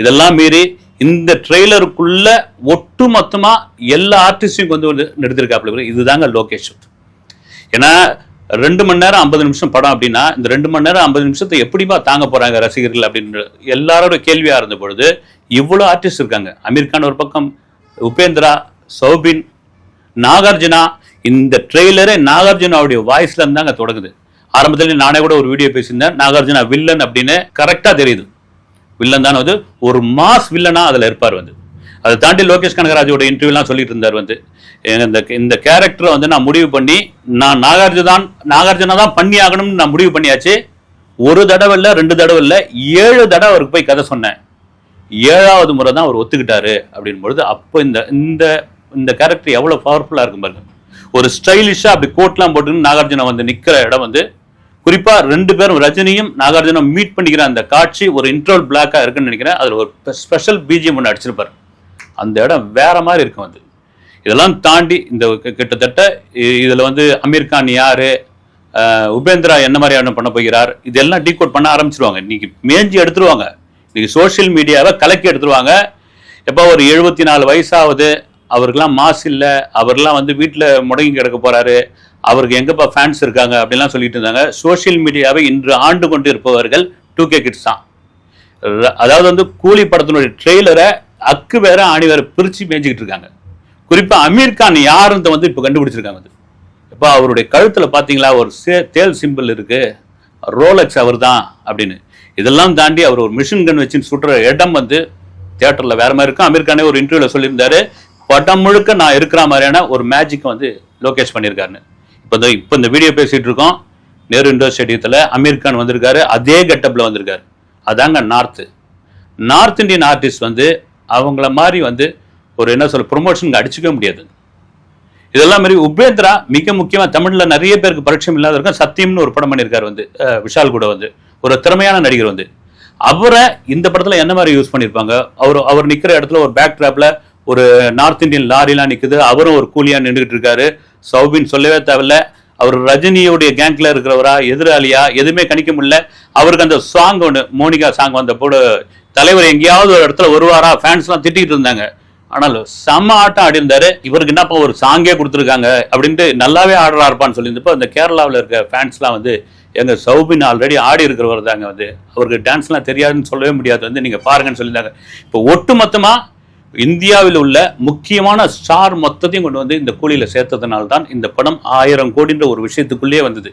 இதெல்லாம் மீறி இந்த ட்ரெய்லருக்குள்ள ஒட்டு மொத்தமா எல்லா ஆர்டிஸ்டையும் கொண்டு வந்து நிறுத்திருக்காப்புல. இதுதாங்க லோகேஷ். ஏன்னா 2 மணி நேரம் 50 நிமிஷம் படம் அப்படின்னா இந்த 2 மணி நேரம் 50 நிமிஷத்தை எப்படிமா தாங்க போறாங்க ரசிகர்கள் அப்படின்னு எல்லாரோட கேள்வியா இருந்த பொழுது இவ்வளவு ஆர்டிஸ்ட் இருக்காங்க. அமீர் கான் ஒரு பக்கம், உபேந்திரா, சௌபின், நாகார்ஜுனா. இந்த ட்ரெய்லரே நாகார்ஜுனாவுடைய வாய்ஸ்ல இருந்தாங்க தொடங்குது. ஆரம்பத்தில் நானே கூட ஒரு வீடியோ பேசியிருந்தேன், நாகார்ஜுனா வில்லன் அப்படின்னு கரெக்டா தெரியுது. வில்லன் தான் வந்து ஒரு மாஸ் வில்லனா அதுல இருப்பார். வந்து அதை தாண்டி லோகேஷ் கனகராஜோட இன்டர்வியூலாம் சொல்லிட்டு இருந்தார். வந்து இந்த கேரக்டரை வந்து நான் முடிவு பண்ணி நான் நாகார்ஜுனா தான் பண்ணி ஆகணும்னு நான் முடிவு பண்ணியாச்சு. ஒரு தடவை இல்லை, 2 தடவை இல்லை, 7 தடவை அவருக்கு போய் கதை சொன்னேன். 7வது முறை தான் அவர் ஒத்துக்கிட்டாரு அப்படின் பொழுது அப்போ இந்த கேரக்டர் எவ்வளவு பவர்ஃபுல்லா இருக்கும் பாருங்க. ஒரு ஸ்டைலிஷா அப்படி கோட்லாம் போட்டு நாகார்ஜுனா வந்து நிக்கிற இடம் வந்து குறிப்பா 2 பேரும் ரஜினியும் நாகார்ஜுனா மீட் பண்ணிக்கிற அந்த காட்சி ஒரு இன்ட்ரோல் பிளாக்கா இருக்குன்னு நினைக்கிறேன். அதுல ஒரு ஸ்பெஷல் பிஜிஎம் ஒன்று அடிச்சிருப்பாரு. அந்த இடம் வேற மாதிரி இருக்கும். வந்து இதெல்லாம் தாண்டி இந்த கிட்டத்தட்ட இதுல வந்து அமீர் கான் யாரு, உபேந்திரா என்ன மாதிரியான பண்ண போகிறார், இதெல்லாம் டீகோட் பண்ண ஆரம்பிச்சிருவாங்க. இன்னைக்கு மேஞ்சி எடுத்துருவாங்க. இன்னைக்கு சோசியல் மீடியாவை கலக்கி எடுத்துருவாங்க. எப்போ ஒரு 74 வயசாவது, அவருக்கெல்லாம் மாஸ் இல்லை, அவர்லாம் வந்து வீட்டில் முடங்கி கிடக்க போறாரு, அவருக்கு எங்கப்பா ஃபேன்ஸ் இருக்காங்க அப்படிலாம் சொல்லிட்டு இருந்தாங்க. சோசியல் மீடியாவை இன்று ஆண்டு கொண்டு இருப்பவர்கள் 2K கிட்ஸ் தான். அதாவது வந்து கூலி படத்தினுடைய ட்ரெய்லரை அக்கு வேற ஆணி வேற பிரிச்சு மேய்ஞ்சிக்கிட்டு இருக்காங்க. குறிப்பா அமீர் கான் யாருன்னு வந்து இப்போ கண்டுபிடிச்சிருக்காங்க. இப்போ அவருடைய கழுத்துல பாத்தீங்களா ஒரு தேல் சிம்பிள் இருக்கு, ரோலெக்ஸ் அவர் தான் அப்படின்னு. இதெல்லாம் தாண்டி அவர் ஒரு மிஷின் கன் வச்சு சுடுற இடம் வந்து தியேட்டர்ல வேற மாதிரி இருக்கும். அமீர் கானே ஒரு இன்டர்வியூல சொல்லியிருந்தாரு, படம் முழுக்க நான் இருக்கிற மாதிரியான ஒரு மேஜிக் வந்து லோகேஷ் பண்ணியிருக்காருன்னு. இப்போ இந்த வீடியோ பேசிட்டு இருக்கோம், நேரு இண்டோர் ஸ்டேடியத்தில் அமீர் கான் வந்திருக்காரு, அதே கெட்டப்ல வந்திருக்காரு. அதாங்க நார்த் இந்தியன் ஆர்டிஸ்ட் வந்து அவங்கள மாதிரி வந்து ஒரு என்ன சொல்ல ப்ரொமோஷனுக்கு அடிச்சுக்க முடியாது. இதெல்லாம் மாதிரி உபேந்திரா மிக முக்கியமா தமிழ்ல நிறைய பேருக்கு பரிட்சயம் இல்லாத இருக்கும். சத்தியம்னு ஒரு படம் பண்ணியிருக்காரு வந்து விஷால் கூட வந்து ஒரு திறமையான நடிகர் வந்து. அவரை இந்த படத்துல என்ன மாதிரி யூஸ் பண்ணியிருப்பாங்க. அவர் நிக்கிற இடத்துல ஒரு பேக் டிராப்ல ஒரு நார்த் இந்தியன் லாரிலாம் நிக்குது, அவரும் ஒரு கூலியா நின்றுகிட்டு இருக்காரு. சௌபின் சொல்லவே தேவையில்ல, அவர் ரஜினியுடைய கேங்க்ல இருக்கிறவரா எதிராளியா எதுவுமே கணிக்க முடியல. அவருக்கு அந்த சாங் ஒன்று மோனிகா சாங் வந்த போது தலைவர் எங்கேயாவது ஒரு இடத்துல வருவாரா ஃபேன்ஸ் எல்லாம் திட்டிட்டு இருந்தாங்க. ஆனால் செம்ம ஆட்டம் ஆடி இருந்தாரு. இவருக்கு என்னப்பா ஒரு சாங்கே கொடுத்துருக்காங்க அப்படின்ட்டு நல்லாவே ஆடுறா இருப்பான்னு சொல்லியிருந்தப்போ அந்த கேரளாவில் இருக்க ஃபேன்ஸ்லாம் வந்து எங்க சௌபின் ஆல்ரெடி ஆடி இருக்கிறவர் தாங்க, வந்து அவருக்கு டான்ஸ்லாம் தெரியாதுன்னு சொல்லவே முடியாது, வந்து நீங்க பாருங்கன்னு சொல்லியிருந்தாங்க. இப்போ ஒட்டு மொத்தமா இந்தியாவில் உள்ள முக்கியமான ஸ்டார் மொத்தத்தையும் கொண்டு வந்து இந்த கூலியில சேர்த்ததுனால்தான் இந்த படம் 1000 கோடின்ற ஒரு விஷயத்துக்குள்ளேயே வந்தது.